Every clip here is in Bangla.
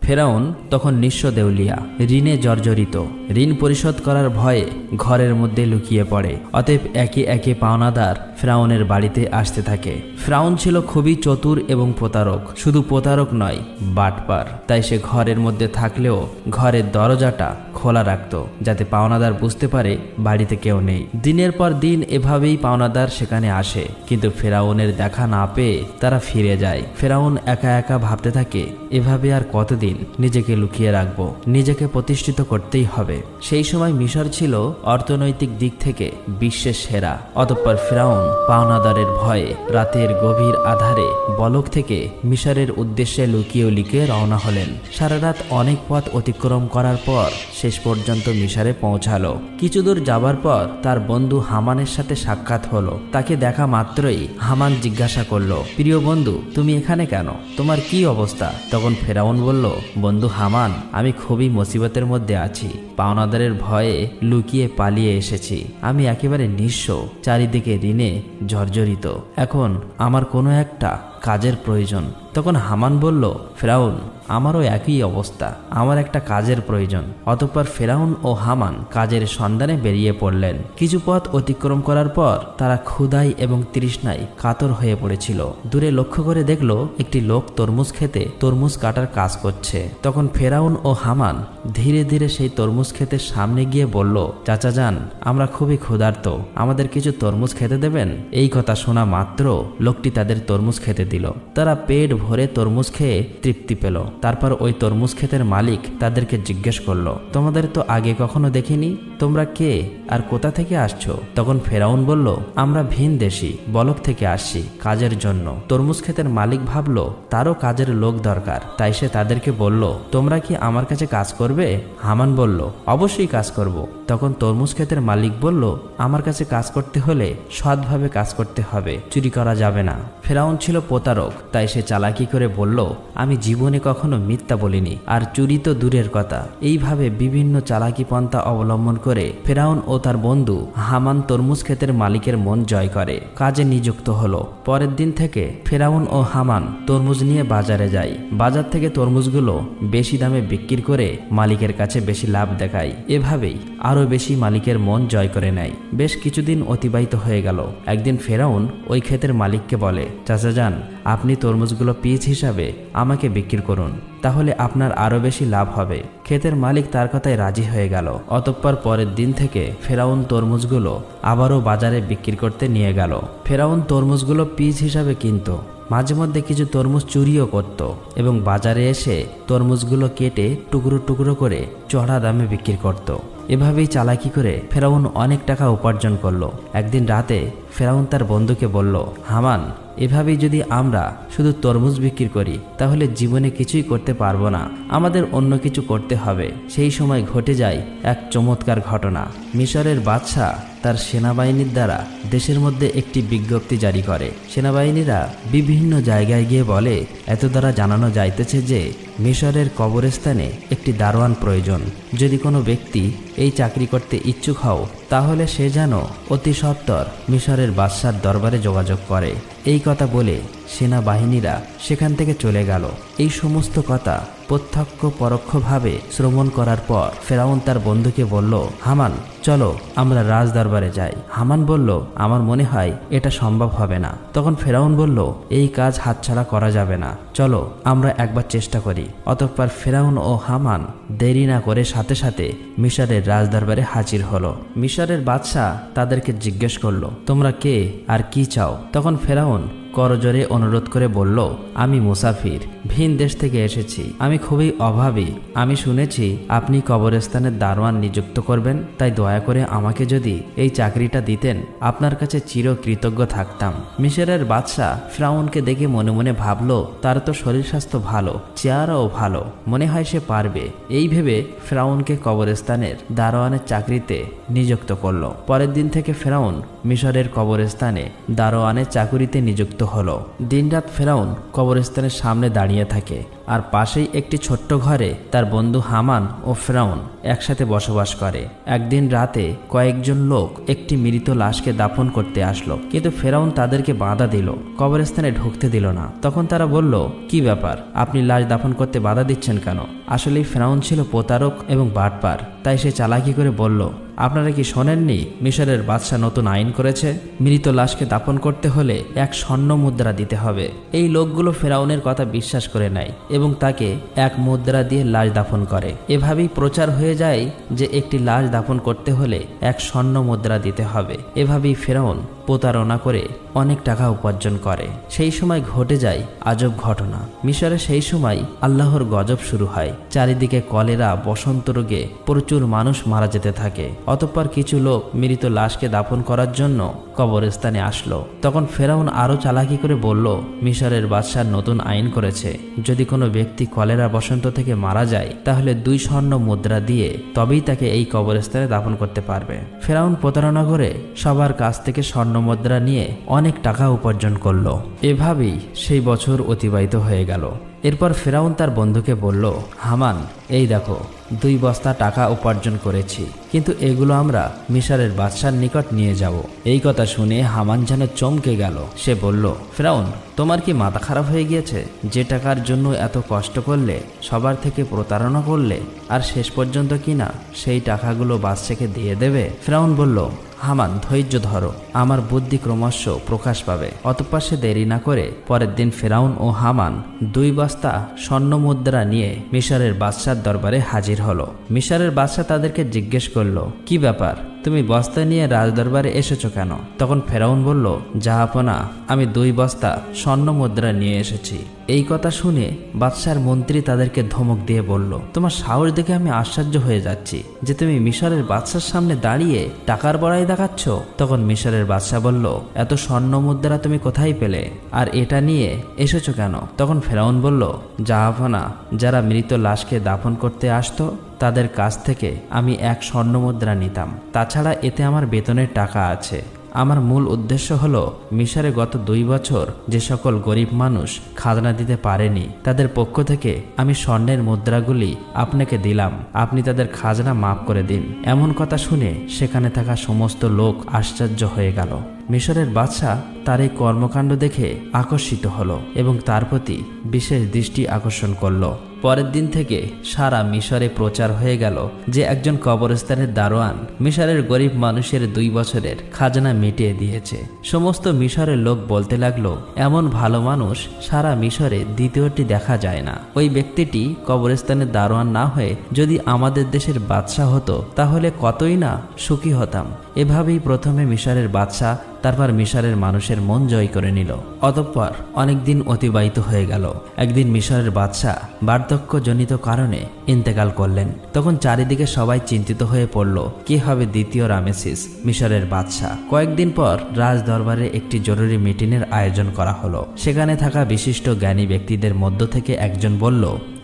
ফেরাউন তখন নিঃস্ব দেউলিয়া, ঋণে জর্জরিত। ঋণ পরিশোধ করার ভয়ে ঘরের মধ্যে লুকিয়ে পড়ে। অতএব একে একে পাওনাদার ফেরাউনের বাড়িতে আসতে থাকে। ফেরাউন ছিল খুবই চতুর এবং প্রতারক। শুধু প্রতারক নয়, বাটপার। তাই সে ঘরের মধ্যে থাকলেও ঘরের দরজাটা খোলা রাখত, যাতে পাওনাদার বুঝতে পারে বাড়িতে কেউ নেই। দিনের পর দিন এভাবেই পাওনাদার সেখানে আসে, কিন্তু ফেরাউনের দেখা না পেয়ে তারা ফিরে যায়। ফেরাউন একা একা ভাবতে থাকে, এভাবে আর কতদিন নিজেকে লুকিয়ে রাখবো, নিজেকে প্রতিষ্ঠিত করতেই হবে। সেই সময় মিশর ছিল অর্থনৈতিক দিক থেকে বিশ্বের সেরা। অতঃপর ফেরাউন পাওনাদারের ভয়ে রাতের গভীর আধারে বলক থেকে মিশরের উদ্দেশ্যে লুকিয়ে লুকিয়ে রওনা হলেন। সারা রাত অনেক পথ অতিক্রম করার পর শেষ পর্যন্ত মিশরে পৌঁছালো। কিছু দূর যাবার পর তার বন্ধু হামানের সাথে সাক্ষাৎ হলো। তাকে দেখা মাত্রই হামান জিজ্ঞাসা করলো, প্রিয় বন্ধু, তুমি এখানে কেন? তোমার কি অবস্থা? তখন ফেরাউন বলল, বন্ধু হামান, আমি খুবই মুসিবতের মধ্যে আছি। পাওনাদারের ভয়ে লুকিয়ে পালিয়ে এসেছি। আমি একেবারে নিঃস্ব, চারিদিকে ঋণে জর্জরিত। এখন আমার কোনো একটা কাজের প্রয়োজন। তখন হামান বলল, ফেরাউন, আমারও একই অবস্থা, আমার একটা কাজের প্রয়োজন। অতঃপর ফেরাউন ও হামান কাজের সন্ধানে বেরিয়ে পড়লেন। কিছু পথ অতিক্রম করার পর তারা ক্ষুধায় এবং তৃষ্ণায় কাতর হয়ে পড়েছিল। দূরে লক্ষ্য করে দেখল একটি লোক তরমুজ খেতে তরমুজ কাটার কাজ করছে। তখন ফেরাউন ও হামান ধীরে ধীরে সেই তরমুজ ক্ষেতের সামনে গিয়ে বলল, চাচা যান, আমরা খুবই ক্ষুধার্ত, আমাদের কিছু তরমুজ খেতে দেবেন? এই কথা শোনা মাত্র লোকটি তাদের তরমুজ খেতে দিল। তারা পেট ভরে তরমুজ খেয়ে তৃপ্তি পেল। তারপর ওই তরমুজ ক্ষেতের মালিক তাদেরকে জিজ্ঞেস করলো, তোমাদের তো আগে কখনো দেখিনি, তোমরা কে আর কোথা থেকে আসছো? তখন ফেরাউন বলল, আমরা ভিন দেশি, বলক থেকে আসছি কাজের জন্য। তরমুজ ক্ষেতের মালিক ভাবলো তারও কাজের লোক দরকার, তাই সে তাদেরকে বলল, তোমরা কি আমার কাছে কাজ করবে? হামান বলল, অবশ্যই কাজ করব। তখন তরমুজ ক্ষেতের মালিক বলল, আমার কাছে কাজ করতে হলে সৎভাবে কাজ করতে হবে, চুরি করা যাবে না। ফেরাউন ছিল প্রতারক, তাই সে চালাকি করে বলল, আমি জীবনে কখনো মিথ্যা বলিনি, আর চুরি তো দূরের কথা। এইভাবে বিভিন্ন চালাকি পন্থা অবলম্বন করে ফেরাউন ও তার বন্ধু হামান তরমুজ ক্ষেতের মালিকের মন জয় করে, কাজে নিযুক্ত হলো। পরের দিন থেকে ফেরাউন ও হামান তরমুজ নিয়ে বাজারে যায়। বাজার থেকে তরমুজগুলো বেশি দামে বিক্রি করে মালিকের কাছে বেশি লাভ দেখায়। এভাবেই আরো বেশি মালিকের মন জয় করে নেয়। বেশ কিছুদিন অতিবাহিত হয়ে গেল। একদিন ফেরাউন ওই ক্ষেতের মালিককে বলে, চাচা যান, আপনি তরমুজগুলো পিস হিসাবে আমাকে বিক্রি করুন, তাহলে আপনার আরো বেশি লাভ হবে। ক্ষেতের মালিক তার কথায় রাজি হয়ে গেল। অতঃপর পরের দিন থেকে ফেরাউন তরমুজগুলো আবারও বাজারে বিক্রি করতে নিয়ে গেল। ফেরাউন তরমুজগুলো পিস হিসাবে কিনত, মাঝে মধ্যে কিছু তরমুজ চুরিও করত এবং বাজারে এসে তরমুজগুলো কেটে টুকরো টুকরো করে চড়া দামে বিক্রি করত। এভাবেই চালাকি করে ফেরাউন অনেক টাকা উপার্জন করলো। একদিন রাতে ফেরাউন তার বন্ধুকে বলল, হামান, এভাবেই যদি আমরা শুধু তরমুজ বিক্রি করি তাহলে জীবনে কিছুই করতে পারবো না, আমাদের অন্য কিছু করতে হবে। সেই সময় ঘটে যায় এক চমৎকার ঘটনা। মিশরের বাদশাহ তার সেনাবাহিনীর দ্বারা দেশের মধ্যে একটি বিজ্ঞপ্তি জারি করে। সেনাবাহিনীরা বিভিন্ন জায়গায় গিয়ে বলে, এত দ্বারা জানানো যাইতেছে যে মিশরের কবরস্থানে একটি দারোয়ান প্রয়োজন। যদি কোনো ব্যক্তি এই চাকরি করতে ইচ্ছুক হও তাহলে সে যেন অতি সত্বর মিশরের বাদশার দরবারে যোগাযোগ করে। এই কথা বলে সেনাবাহিনীরা সেখান থেকে চলে গেল। এই সমস্ত কথা প্রত্যক্ষ পরোক্ষভাবে শ্রবণ করার পর ফেরাউন তার বন্ধুকে বলল, হামান, চলো আমরা রাজ দরবারে যাই। হামান বলল, আমার মনে হয় এটা সম্ভব হবে না। তখন ফেরাউন বলল, এই কাজ হাতছাড়া করা যাবে না, চলো আমরা একবার চেষ্টা করি। অতঃপর ফেরাউন ও হামান দেরি না করে সাথে সাথে মিশরের রাজ দরবারে হাজির হলো। মিশরের বাদশাহ তাদেরকে জিজ্ঞেস করলো, তোমরা কে আর কি চাও? তখন ফেরাউন করজোরে অনুরোধ করে বলল, আমি মুসাফির, ভিন দেশ থেকে এসেছি, আমি খুবই অভাবী। আমি শুনেছি আপনি কবরস্থানের দারোয়ান নিযুক্ত করবেন, তাই দয়া করে আমাকে যদি এই চাকরিটা দিতেন আপনার কাছে চিরকৃতজ্ঞ থাকতাম। মিশরের বাদশাহ ফেরাউনকে দেখে মনে মনে ভাবল, তার তো শরীর স্বাস্থ্য ভালো, চেহারাও ভালো, মনে হয় সে পারবে। এই ভেবে ফেরাউনকে কবরস্থানের দারোয়ানের চাকরিতে নিযুক্ত করল। পরের দিন থেকে ফেরাউন মিশরের কবরস্থানে দারোয়ানের চাকুরিতে নিযুক্ত হলো। দিনরাত ফেরাউন কবরস্থানের সামনে দাঁড়িয়ে থাকে আর পাশেই একটি ছোট্ট ঘরে তার বন্ধু হামান ও ফেরাউন একসাথে বসবাস করে। একদিন রাতে কয়েকজন লোক একটি মৃত লাশকে দাফন করতে আসলো, কিন্তু ফেরাউন তাদেরকে বাধা দিল, কবরস্থানে ঢুকতে দিল না। তখন তারা বলল, কি ব্যাপার, আপনি লাশ দাফন করতে বাধা দিচ্ছেন কেন? আসলেই ফেরাউন ছিল প্রতারক এবং বাটপার, তাই সে চালাকি করে বলল, আপনারা কি শোনেননি মিশরের বাদশাহ নতুন আইন করেছে, মৃত লাশকে দাফন করতে হলে 1 স্বর্ণ মুদ্রা দিতে হবে। এই লোকগুলো ফেরাউনের কথা বিশ্বাস করে নেয় এবং তাকে 1 মুদ্রা দিয়ে লাশ দাফন করে। এভাবেই প্রচার হয়ে যায় যে একটি লাশ দাফন করতে হলে 1 স্বর্ণ মুদ্রা দিতে হবে। এভাবেই ফেরাউন প্রতারণা করে অনেক টাকা উপার্জন করে। সেই সময় ঘটে যায় আজব ঘটনা। মিশরে সেই সময় আল্লাহর গজব শুরু হয়। চারিদিকে কলেরা, বসন্ত রোগে প্রচুর মানুষ মারা যেতে থাকে। অতঃপর কিছু লোক মৃত লাশকে দাফন করার জন্য কবরস্থানে আসলো। তখন ফেরাউন আরো চালাকি করে বলল, মিশরের বাদশাহ নতুন আইন করেছে, যদি কোনো ব্যক্তি কলেরা বসন্ত থেকে মারা যায় তাহলে 2 স্বর্ণ মুদ্রা দিয়ে তবেই তাকে এই কবরস্থানে দাফন করতে পারবে। ফেরাউন প্রতারণা করে সবার কাছ থেকে স্বর্ণ মুদ্রা নিয়ে অনেক টাকা উপার্জন করলো। এভাবেই সেই বছর অতিবাহিত হয়ে গেল। এরপর ফেরাউন তার বন্ধুকে বলল, হামান, এই দেখো 2 বস্তা টাকা উপার্জন করেছি, কিন্তু এগুলো আমরা মিশরের বাদশার নিকট নিয়ে যাব। এই কথা শুনে হামান যেন চমকে গেল। সে বলল, ফেরাউন, তোমার কি মাথা খারাপ হয়ে গিয়েছে? যে টাকার জন্য এত কষ্ট করলে, সবার থেকে প্রতারণা করলে, আর শেষ পর্যন্ত কিনা সেই টাকাগুলো বাদশাকে দিয়ে দেবে? ফেরাউন বলল, হামান, ধৈর্য ধরো, আমার বুদ্ধি ক্রমশ প্রকাশ পাবে। অতঃপর সে দেরি না করে পরের দিন ফেরাউন ও হামান 2 বস্তা স্বর্ণ মুদ্রা নিয়ে মিশরের বাদশার দরবারে হাজির হলো। মিশরের বাদশা তাদেরকে জিজ্ঞেস করলো, কি ব্যাপার, তুমি বস্তা নিয়ে রাজদরবারে এসেছো কেন? তখন ফেরাউন বলল, জাহাপনা, আমি 2 বস্তা স্বর্ণ মুদ্রা নিয়ে এসেছি। এই কথা শুনে বাদশার মন্ত্রী তাদেরকে ধমক দিয়ে বলল, তোমার সাহস দেখে আমি আশ্চর্য হয়ে যাচ্ছি যে তুমি মিশরের বাদশার সামনে দাঁড়িয়ে টাকার বড়াই দেখাচ্ছ। তখন মিশরের বাদশা বলল, এত স্বর্ণ মুদ্রা তুমি কোথায় পেলে, আর এটা নিয়ে এসেছো কেন? তখন ফেরাউন বলল, জাহাপনা, যারা মৃত লাশকে দাফন করতে আসতো তাদের কাছ থেকে আমি 1 স্বর্ণ মুদ্রা নিতাম। তাছাড়া এতে আমার বেতনের টাকা আছে। আমার মূল উদ্দেশ্য হলো মিশরে গত 2 বছর যে সকল গরিব মানুষ খাজনা দিতে পারেনি তাদের পক্ষ থেকে আমি স্বর্ণের মুদ্রাগুলি আপনাকে দিলাম, আপনি তাদের খাজনা মাফ করে দিন। এমন কথা শুনে সেখানে থাকা সমস্ত লোক আশ্চর্য হয়ে গেল। মিশরের বাদশা তার এই কর্মকাণ্ড দেখে আকর্ষিত হলো এবং তার প্রতি বিশেষ দৃষ্টি আকর্ষণ করলো। পরের দিন থেকে সারা মিশরে প্রচার হয়ে গেল যে একজন কবরস্থানের দারোয়ান মিশরের গরিব মানুষের 2 বছরের খাজনা মিটিয়ে দিয়েছে। সমস্ত মিশরের লোক বলতে লাগলো, এমন ভালো মানুষ সারা মিশরে দ্বিতীয়টি দেখা যায় না। ওই ব্যক্তিটি কবরস্থানের দারোয়ান না হয়ে যদি আমাদের দেশের বাদশা হতো তাহলে কতই না সুখী হতাম। এভাবেই প্রথমে মিশরের বাদশা, তারপর মিশরের মানুষের মন জয় করে নিল। অতঃপর অনেক দিন অতিবাহিত হয়ে গেল। একদিন মিশরের বাদশা বার্ধক্যজনিত কারণে ইন্তেকাল করলেন। তখন চারিদিকে সবাই চিন্তিত হয়ে পড়ল, কি হবে দ্বিতীয় রামেসিস, মিশরের বাদশা। কয়েকদিন পর রাজ দরবারে একটি জরুরি মিটিংয়ের আয়োজন করা হলো। সেখানে থাকা বিশিষ্ট জ্ঞানী ব্যক্তিদের মধ্য থেকে একজন বলল,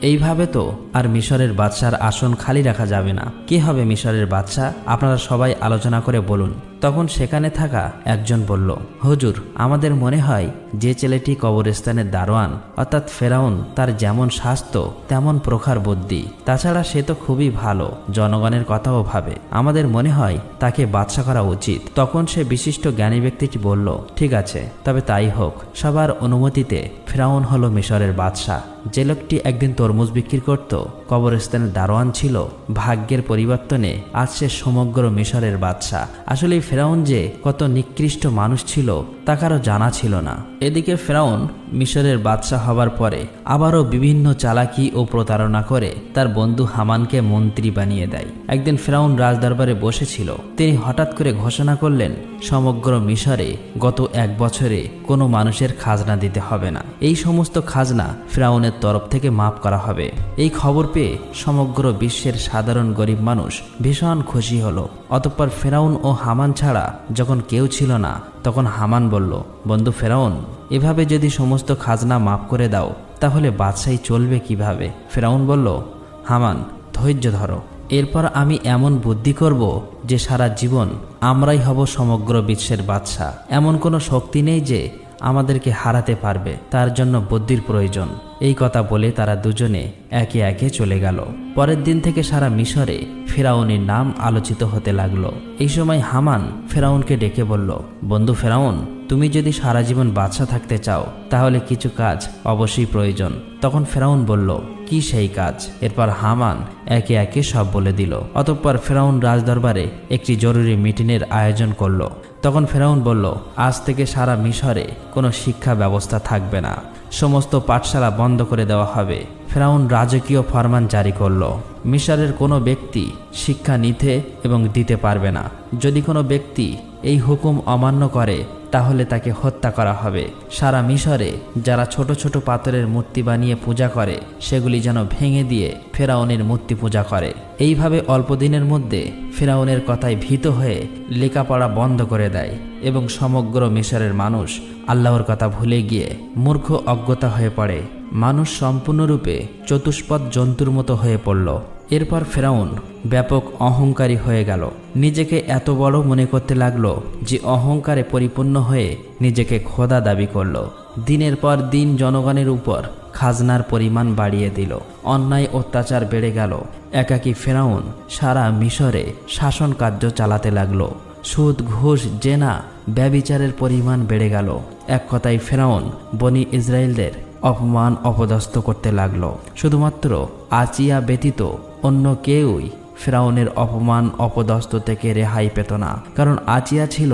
এইভাবে তো আর মিশরের বাদশার আসন খালি রাখা যাবে না। কি হবে মিশরের বাদশা, আপনারা সবাই আলোচনা করে বলুন। তখন সেখানে থাকা একজন বলল, হুজুর, আমাদের মনে হয় যে ছেলেটি কবরস্থানের দারোয়ান অর্থাৎ ফেরাউন, তার যেমন স্বাস্থ্য তেমন প্রখর বুদ্ধি, তাছাড়া সে তো খুবই ভালো, জনগণের কথাও ভাবে, আমাদের মনে হয় তাকে বাদশা করা উচিত। তখন সে বিশিষ্ট জ্ঞানী ব্যক্তিটি বলল, ঠিক আছে, তবে তাই হোক। সবার অনুমতিতে ফেরাউন হলো মিশরের বাদশা। যে লোকটি একদিন তরমুজ বিক্রি করত, কবরস্থানের দারোয়ান ছিল, ভাগ্যের পরিবর্তনে আজ সে সমগ্র মিশরের বাদশা। আসলে ফেরাউন যে কত নিকৃষ্ট মানুষ ছিল তা কারো জানা ছিল না। এদিকে ফেরাউন মিশরের বাদশা হবার পরে আবারও বিভিন্ন চালাকি ও প্রতারণা করে তার বন্ধু হামানকে মন্ত্রী বানিয়ে দেয়। একদিন ফেরাউন রাজদরবারে বসেছিল। তিনি হঠাৎ করে ঘোষণা করলেন, সমগ্র মিশরে গত 1 বছরে কোনো মানুষের খাজনা দিতে হবে না। এই সমস্ত খাজনা ফেরাউনের তরফ থেকে মাফ করা হবে। এই খবর পেয়ে সমগ্র বিশ্বের সাধারণ গরিব মানুষ ভীষণ খুশি হলো। অতঃপর ফেরাউন ও হামান ছাড়া যখন কেউ ছিল না, তখন হামান বলল, বন্ধু ফেরাউন, এভাবে যদি সমস্ত খাজনা মাফ করে দাও তাহলে বাদশাহী চলবে কিভাবে? ফেরাউন বলল, হামান, ধৈর্য ধরো, এরপর আমি এমন বুদ্ধি করব যে সারা জীবন আমরাই হব সমগ্র বিশ্বের বাদশা। এমন কোনো শক্তি নেই যে আমাদেরকে হারাতে পারবে, তার জন্য বুদ্ধির প্রয়োজন। এই কথা বলে তারা দুজনে একে একে চলে গেল। পরের দিন থেকে সারা মিশরে ফেরাউনের নাম আলোচিত হতে লাগলো। এই সময় হামান ফেরাউনকে ডেকে বলল, বন্ধু ফেরাউন, তুমি যদি সারা জীবন বাদশা থাকতে চাও তাহলে কিছু কাজ অবশ্যই প্রয়োজন। তখন ফেরাউন বলল, কি সেই কাজ? এরপর হামান একে একে সব বলে দিল। অতঃপর ফেরাউন রাজদরবারে একটি জরুরি মিটিংয়ের আয়োজন করল। তখন ফেরাউন বলল, আজ থেকে সারা মিশরে কোনো শিক্ষা ব্যবস্থা থাকবে না, সমস্ত পাঠশালা বন্ধ করে দেওয়া হবে। ফেরাউন রাজকীয় ফরমান জারি করল, মিশরের কোনো ব্যক্তি শিক্ষা নিতে এবং দিতে পারবে না। যদি কোনো ব্যক্তি এই হুকুম অমান্য করে তাহলে তাকে হত্যা করা হবে। সারা মিশরে যারা ছোট ছোট পাথরের মূর্তি বানিয়ে পূজা করে সেগুলি যেন ভেঙে দিয়ে ফেরাউনের মূর্তি পূজা করে। এইভাবে অল্প দিনের মধ্যে ফেরাউনের কথায় ভীত হয়ে লেখাপড়া বন্ধ করে দেয় এবং সমগ্র মিশরের মানুষ আল্লাহর কথা ভুলে গিয়ে মূর্খ অজ্ঞতা হয়ে পড়ে। মানুষ সম্পূর্ণরূপে চতুষ্পদ জন্তুর মতো হয়ে পড়ল। এরপর ফেরাউন ব্যাপক অহংকারী হয়ে গেল। নিজেকে এত বড় মনে করতে লাগলো যে অহংকারে পরিপূর্ণ হয়ে নিজেকে খোদা দাবি করল। দিনের পর দিন জনগণের উপর খাজনার পরিমাণ বাড়িয়ে দিল। অন্যায় অত্যাচার বেড়ে গেল। একাকী ফেরাউন সারা মিশরে শাসন কার্য চালাতে লাগলো। সুদ, ঘুষ, জেনা, ব্যভিচারের পরিমাণ বেড়ে গেল। এক কথায় ফেরাউন বনি ইসরায়েলদের অপমান অপদস্থ করতে লাগলো। শুধুমাত্র আসিয়া ব্যতীত অন্য কেউই ফেরাউনের অপমান অপদস্থ থেকে রেহাই পেত না, কারণ আসিয়া ছিল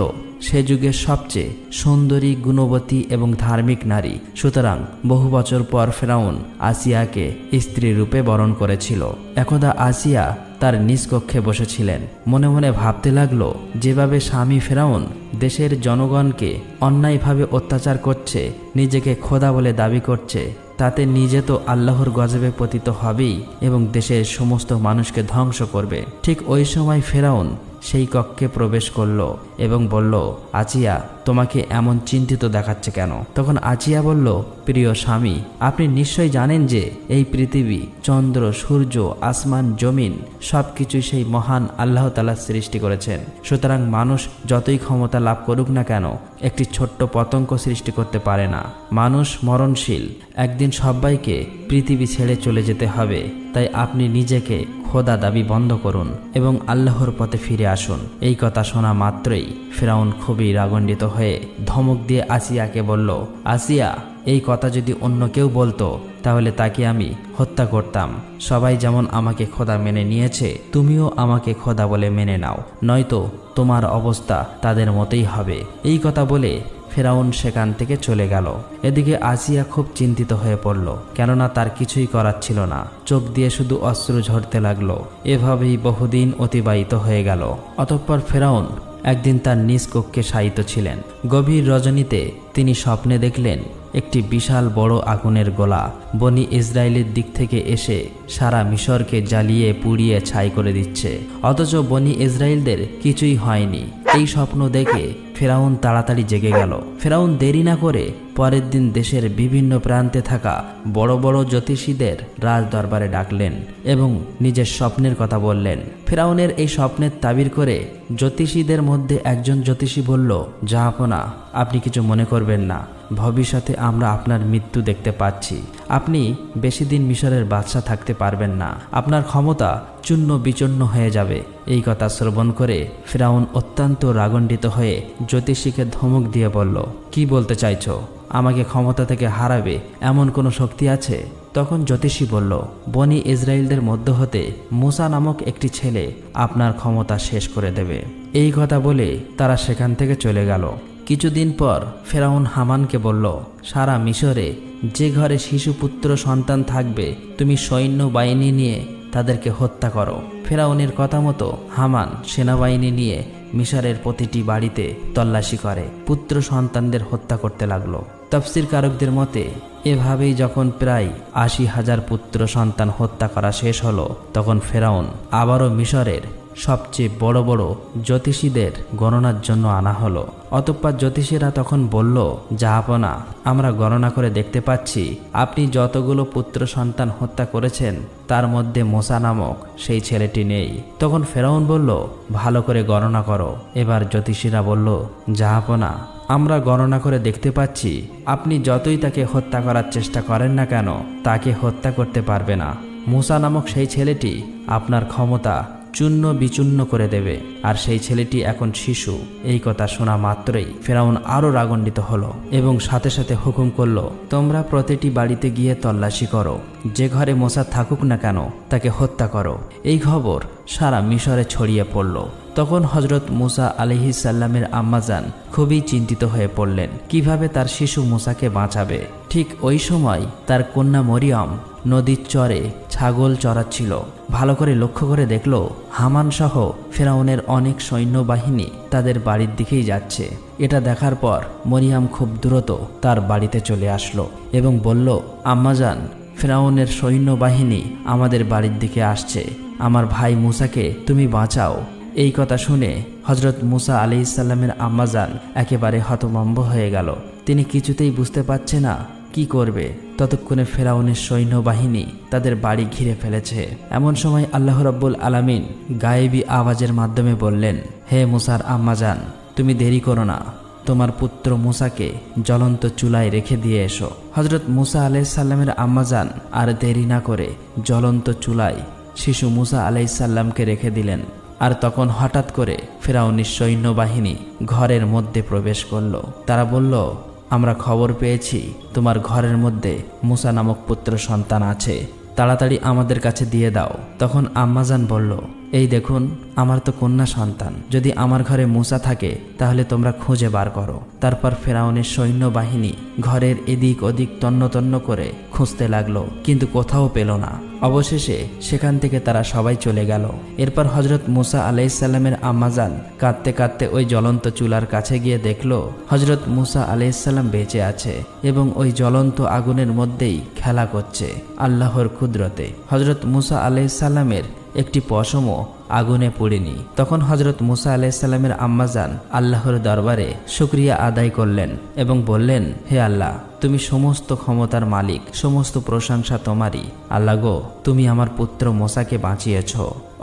সে যুগের সবচেয়ে সুন্দরী, গুণবতী এবং ধার্মিক নারী। সুতরাং বহু বছর পর ফেরাউন আসিয়াকে স্ত্রী রূপে বরণ করেছিল। একদা আসিয়া তার নিজ কক্ষে বসেছিলেন। মনে মনে ভাবতে লাগলো, যেভাবে স্বামী ফেরাউন দেশের জনগণকে অন্যায়ভাবে অত্যাচার করছে, নিজেকে খোদা বলে দাবি করছে, তাতে নিজে তো আল্লাহর গজবে পতিত হবেই এবং দেশের সমস্ত মানুষকে ধ্বংস করবে। ঠিক ওই সময় ফেরাউন সেই কক্ষে প্রবেশ করলো এবং বলল, আসিয়া, তোমাকে এমন চিন্তিত দেখাচ্ছে কেন? তখন আসিয়া বলল, প্রিয় স্বামী, আপনি নিশ্চয়ই জানেন যে এই পৃথিবী, চন্দ্র, সূর্য, আসমান, জমিন সবকিছুই সেই মহান আল্লাহ তাআলা সৃষ্টি করেছেন। সুতরাং মানুষ যতই ক্ষমতা লাভ করুক না কেন, একটি ছোট্ট পতঙ্গ সৃষ্টি করতে পারে না। মানুষ মরণশীল, একদিন সবাইকে পৃথিবী ছেড়ে চলে যেতে হবে। তাই আপনি নিজেকে খোদা দাবি বন্ধ করুন এবং আল্লাহর পথে ফিরে আসুন। এই কথা শোনা মাত্রই ফেরাউন খুবই রাগান্বিত হয়ে ধমক দিয়ে আসিয়াকে বলল, আসিয়া, এই কথা যদি অন্য কেউ বলতো তাহলে তাকে আমি হত্যা করতাম। সবাই যেমন আমাকে খোদা মেনে নিয়েছে, তুমিও আমাকে খোদা বলে মেনে নাও, নয়তো তোমার অবস্থা তাদের মতোই হবে। এই কথা বলে ফেরাউন সেখান থেকে চলে গেল। এদিকে আসিয়া খুব চিন্তিত হয়ে পড়ল, কেননা তার কিছুই করার ছিল না। চোখ দিয়ে শুধু অশ্রু ঝরতে লাগলো। এভাবেই বহুদিন অতিবাহিত হয়ে গেল। অতঃপর ফেরাউন একদিন তার নিজ কক্ষে শায়িত ছিলেন। গভীর রজনীতে তিনি স্বপ্নে দেখলেন একটি বিশাল বড় আগুনের গোলা বনি ইসরায়েলের দিক থেকে এসে সারা মিশরকে জ্বালিয়ে পুড়িয়ে ছাই করে দিচ্ছে, অথচ বনি ইসরায়েলদের কিছুই হয়নি। এই স্বপ্ন দেখে ফেরাউন তাড়াতাড়ি জেগে গেল। ফেরাউন দেরি না করে পরের দিন দেশের বিভিন্ন প্রান্তে থাকা বড় বড় জ্যোতিষীদের রাজ দরবারে ডাকলেন এবং নিজের স্বপ্নের কথা বললেন। ফেরাউনের এই স্বপ্নের তাবির করে জ্যোতিষীদের মধ্যে একজন জ্যোতিষী বলল, জাহাপনা, আপনি কিছু মনে করবেন না, ভবিষ্যতে আমরা আপনার মৃত্যু দেখতে পাচ্ছি। আপনি বেশি দিন মিশরের বাদশা থাকতে পারবেন না, আপনার ক্ষমতা চূর্ণ বিচূর্ণ হয়ে যাবে। এই কথা শ্রবণ করে ফেরাউন অত্যন্ত রাগান্বিত হয়ে জ্যোতিষীকে ধমক দিয়ে বলল, কি বলতে চাইছো? আমাকে ক্ষমতা থেকে হারাবে এমন কোনো শক্তি আছে? তখন জ্যোতিষী বলল, বনি ইসরায়েলদের মধ্য হতে মুসা নামক একটি ছেলে আপনার ক্ষমতা শেষ করে দেবে। এই কথা বলে তারা সেখান থেকে চলে গেল। কিছুদিন পর ফেরাউন হামানকে বলল, সারা মিশরে যে ঘরে শিশুপুত্র সন্তান থাকবে তুমি সৈন্য বাহিনী নিয়ে তাদেরকে হত্যা করো। ফেরাউনের কথা মতো হামান সেনাবাহিনী নিয়ে মিশরের প্রতিটি বাড়িতে তল্লাশি করে পুত্র সন্তানদের হত্যা করতে লাগলো। তাফসীর কারকদের মতে এভাবেই যখন প্রায় ৮০,০০০ পুত্র সন্তান হত্যা করা শেষ হলো, তখন ফেরাউন আবারও মিশরের সবচেয়ে বড় বড় জ্যোতিষীদের গণনার জন্য আনা হলো। অতঃপর জ্যোতিষীরা তখন বলল, জাহাপনা, আমরা গণনা করে দেখতে পাচ্ছি আপনি যতগুলো পুত্র সন্তান হত্যা করেছেন তার মধ্যে মোসা নামক সেই ছেলেটি নেই। তখন ফেরাউন বলল, ভালো করে গণনা করো। এবার জ্যোতিষীরা বলল, জাহাপনা, আমরা গণনা করে দেখতে পাচ্ছি আপনি যতই তাকে হত্যা করার চেষ্টা করেন না কেন তাকে হত্যা করতে পারবে না। মুসা নামক সেই ছেলেটি আপনার ক্ষমতা চূর্ণ বিচূর্ণ করে দেবে, আর সেই ছেলেটি এখন শিশু। এই কথা শোনা মাত্রই ফেরাউন আরও রাগান্বিত হলো এবং সাথে সাথে হুকুম করলো, তোমরা প্রতিটি বাড়িতে গিয়ে তল্লাশি করো, যে ঘরে মোসা থাকুক না কেন তাকে হত্যা করো। এই খবর সারা মিশরে ছড়িয়ে পড়ল। তখন হজরত মুসা আলাইহিস সালামের আম্মাজান খুবই চিন্তিত হয়ে পড়লেন কিভাবে তার শিশু মুসাকে বাঁচাবে। ঠিক ওই সময় তার কন্যা মরিয়ম নদীর চরে ছাগল চড়াচ্ছিল। ভালো করে লক্ষ্য করে দেখল হামান সহ ফেরাউনের অনেক সৈন্যবাহিনী তাদের বাড়ির দিকেই যাচ্ছে। এটা দেখার পর মরিয়ম খুব দ্রুত তার বাড়িতে চলে আসলো এবং বলল, আম্মাজান, ফেরাউনের সৈন্যবাহিনী আমাদের বাড়ির দিকে আসছে, আমার ভাই মুসাকে তুমি বাঁচাও। এই কথা শুনে হজরত মুসা আলাইহিস সালামের আম্মাজান একেবারে হতভম্ব হয়ে গেল। তিনি কিছুতেই বুঝতে পারছে না কি করবে। ততক্ষণে ফেরাউনের সৈন্যবাহিনী তাদের বাড়ি ঘিরে ফেলেছে। এমন সময় আল্লাহ রাব্বুল আলামিন গায়েবী আওয়াজের মাধ্যমে বললেন, হে মুসার আম্মাজান, তুমি দেরি করো না, তোমার পুত্র মুসাকে জ্বলন্ত চুলায় রেখে দিয়ে এসো। হজরত মুসা আলাইহিস সালামের আম্মাজান আর দেরি না করে জ্বলন্ত চুলায় শিশু মুসা আলাইহিস সালামকে রেখে দিলেন। আর তখন হঠাৎ করে ফেরাউনের সৈন্যবাহিনী ঘরের মধ্যে প্রবেশ করল। তারা বলল, আমরা খবর পেয়েছি তোমার ঘরের মধ্যে মুসা নামক পুত্র সন্তান আছে, তাড়াতাড়ি আমাদের কাছে দিয়ে দাও। তখন আম্মাজান বলল, এই দেখুন, আমার তো কন্যা সন্তান, যদি আমার ঘরে মুসা থাকে তাহলে তোমরা খুঁজে বার করো। তারপর ফেরাউনের সৈন্যবাহিনী ঘরের এদিক ওদিক তন্ন তন্ন করে খুঁজতে লাগলো, কিন্তু কোথাও পেল না। অবশেষে সেখান থেকে তারা সবাই চলে গেল। এরপর হজরত মুসা আলাইহিস সালামের আম্মাজান কাঁদতে কাঁদতে ওই জ্বলন্ত চুলার কাছে গিয়ে দেখল হজরত মুসা আলাইহিস সালাম বেঁচে আছে এবং ওই জ্বলন্ত আগুনের মধ্যেই খেলা করছে আল্লাহর কুদরতে। হজরত মুসা আলাইহিস সালামের একটি পশমও আগুনে পড়েনি। তখন হজরত মুসা আলাইহিস সালামের আম্মাজান আল্লাহর দরবারে শুকরিয়া আদায় করলেন এবং বললেন, হে আল্লাহ, তুমি সমস্ত ক্ষমতার মালিক, সমস্ত প্রশংসা তোমারই। আল্লাহ গো, তুমি আমার পুত্র মুসাকে বাঁচিয়েছ।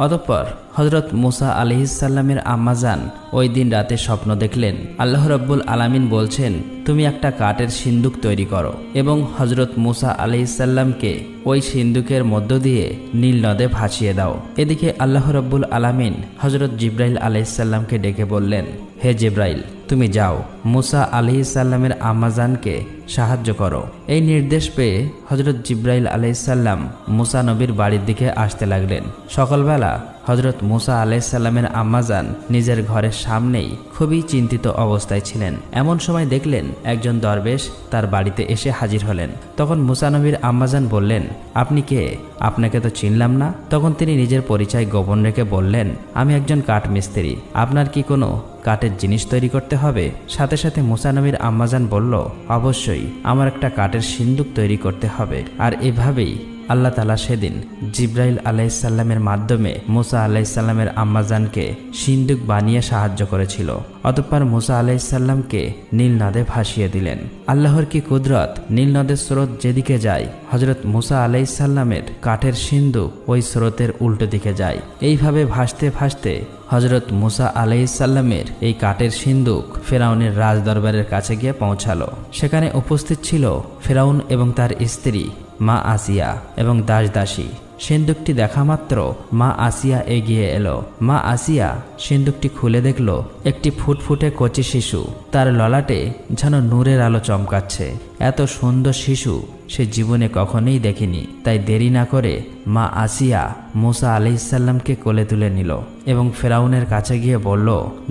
অতঃপর হজরত মুসা আলাইহিস সালামের আম্মাজান ওই দিন রাতে স্বপ্ন দেখলেন আল্লাহ রাব্বুল আলামিন বলছেন, তুমি একটা কাঠের সিন্দুক তৈরি করো এবং হজরত মুসা আলাইহিস সালামকে ওই সিন্দুকের মধ্য দিয়ে নীল নদে ভাসিয়ে দাও। এদিকে আল্লাহ রাব্বুল আলামিন হজরত জিব্রাইল আলাইহিস সালামকে ডেকে বললেন, হে জিব্রাইল, তুমি যাও মুসা আলাইহিস সালামের আম্মাজানকে সাহায্য করো। এই নির্দেশ পেয়ে হজরত জিব্রাইল আলাইহিস সালাম মুসা নবীর বাড়ির দিকে আসতে লাগলেন। সকালবেলা হজরত মুসা আলাইহিস সালামের আম্মাজান নিজের ঘরের সামনেই খুবই চিন্তিত অবস্থায় ছিলেন। এমন সময় দেখলেন একজন দরবেশ তার বাড়িতে এসে হাজির হলেন। তখন মুসা নবীর আম্মাজান বললেন, আপনি কে? আপনাকে তো চিনলাম না। তখন তিনি নিজের পরিচয় গোপন রেখে বললেন, আমি একজন কাঠ মিস্ত্রি, আপনার কি কোনো কাঠের জিনিস তৈরি করতে হবে? সাথে সাথে মুসা নবীর আম্মাজান বলল, অবশ্যই, আমার একটা কাঠের সিন্দুক তৈরি করতে হবে। আর এভাবেই আল্লাহ তাআলা সেদিন জিব্রাইল আলাইহিস সালামের মাধ্যমে মুসা আলাইহিস সালামের আম্মাজানকে সিন্দুক বানিয়ে সাহায্য করেছিল। অতঃপর মুসা আলাইহিস সালামকে নীল নদে ভাসিয়ে দিলেন। আল্লাহর কি কুদরত! নীল নদের স্রোত যেদিকে যায় হজরত মুসা আলাইহিস সালামের কাঠের সিন্দুক ওই স্রোতের উল্টো দিকে যায়। এইভাবে ভাসতে ভাসতে হজরত মুসা আলাইহিস সালামের এই কাঠের সিন্দুক ফেরাউনের রাজদরবারের কাছে গিয়ে পৌঁছালো। সেখানে উপস্থিত ছিল ফেরাউন এবং তার স্ত্রী মা আসিয়া এবং দাসদাসী। সিন্দুকটি দেখা মাত্র মা আসিয়া এগিয়ে এলো। মা আসিয়া সিন্দুকটি খুলে দেখল একটি ফুটফুটে কচি শিশু, তার ললাটে যেন নূরের আলো চমকাচ্ছে। এত সুন্দর শিশু সে জীবনে কখনোই দেখেনি। তাই দেরি না করে মা আসিয়া মুসা আলাইহিস সালামকে কোলে তুলে নিল এবং ফেরাউনের কাছে গিয়ে বলল,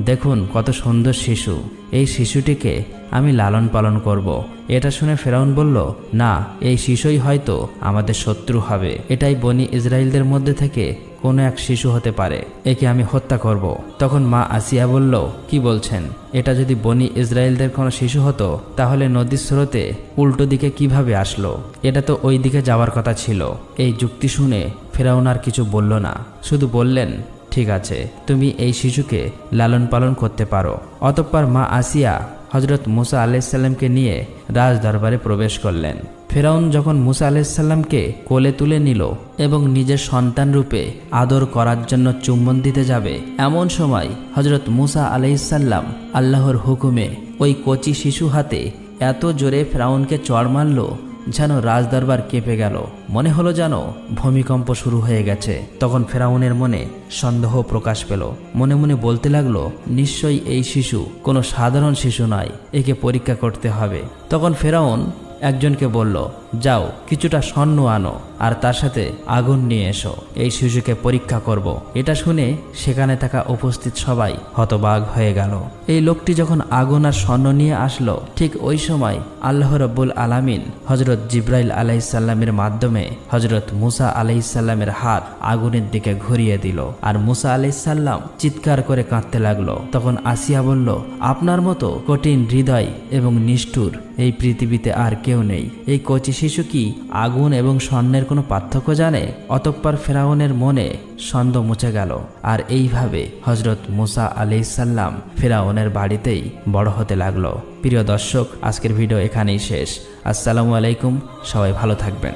দেখুন কত সুন্দর শিশু, এই শিশুটিকে আমি লালন পালন করব। এটা শুনে ফেরাউন বলল, না, এই শিশুই হয়তো আমাদের শত্রু হবে। এটাই বনি ইসরায়েলদের মধ্যে থেকে কোনো এক শিশু হতে পারে, একে আমি হত্যা করব। তখন মা আসিয়া বলল, কি বলছেন? এটা যদি বনি ইসরায়েলদের কোনো শিশু হতো তাহলে নদীর স্রোতে উল্টো দিকে কিভাবে আসলো? এটা তো ওই দিকে যাওয়ার কথা ছিল। এই যুক্তি শুনে ফেরাউন আর কিছু বলল না, শুধু বললেন, ঠিক আছে, তুমি এই শিশুকে লালন পালন করতে পারো। অতঃপর মা আসিয়া হজরত মুসা আলাইসাল্লামকে নিয়ে রাজ দরবারে প্রবেশ করলেন। ফেরাউন যখন মুসা আলাইসাল্লামকে কোলে তুলে নিল এবং নিজের সন্তান রূপে আদর করার জন্য চুম্বন দিতে যাবে, এমন সময় হজরত মুসা আলাইসাল্লাম আল্লাহর হুকুমে ওই কচি শিশু হাতে এত জোরে ফেরাউনকে চড় মারল যেন রাজদরবার কেঁপে গেল। মনে হলো যেন ভূমিকম্প শুরু হয়ে গেছে। তখন ফেরাউনের মনে সন্দেহ প্রকাশ পেল। মনে মনে বলতে লাগলো, নিশ্চয়ই এই শিশু কোনো সাধারণ শিশু নয়, একে পরীক্ষা করতে হবে। তখন ফেরাউন একজনকে বলল, যাও কিছুটা স্বর্ণ আনো আর তার সাথে আগুন নিয়ে এসো, এই শিশুকে পরীক্ষা করব। এটা শুনে সেখানে থাকা উপস্থিত সবাই হতবাক হয়ে গেল। এই লোকটি যখন আগুন আর স্বর্ণ নিয়ে আসলো, ঠিক ওই সময় আল্লাহ রাব্বুল আলামিন হজরত জিব্রাইল আলাইসাল্লামের মাধ্যমে হজরত মুসা আলাইসাল্লামের হাত আগুনের দিকে ঘুরিয়ে দিল আর মুসা আলাইসাল্লাম চিৎকার করে কাঁদতে লাগলো। তখন আসিয়া বলল, আপনার মতো কঠিন হৃদয় এবং নিষ্ঠুর এই পৃথিবীতে আর কেউ নেই। এই কচি শিশু কি আগুন এবং স্বর্ণের কোনো পার্থক্য জানে? অতঃপর ফেরাউনের মনে সন্দেহ মুছে গেল। আর এইভাবে হজরত মুসা আলাইসাল্লাম ফেরাউনের বাড়িতেই বড় হতে লাগলো। প্রিয় দর্শক, আজকের ভিডিও এখানেই শেষ। আসসালামু আলাইকুম, সবাই ভালো থাকবেন।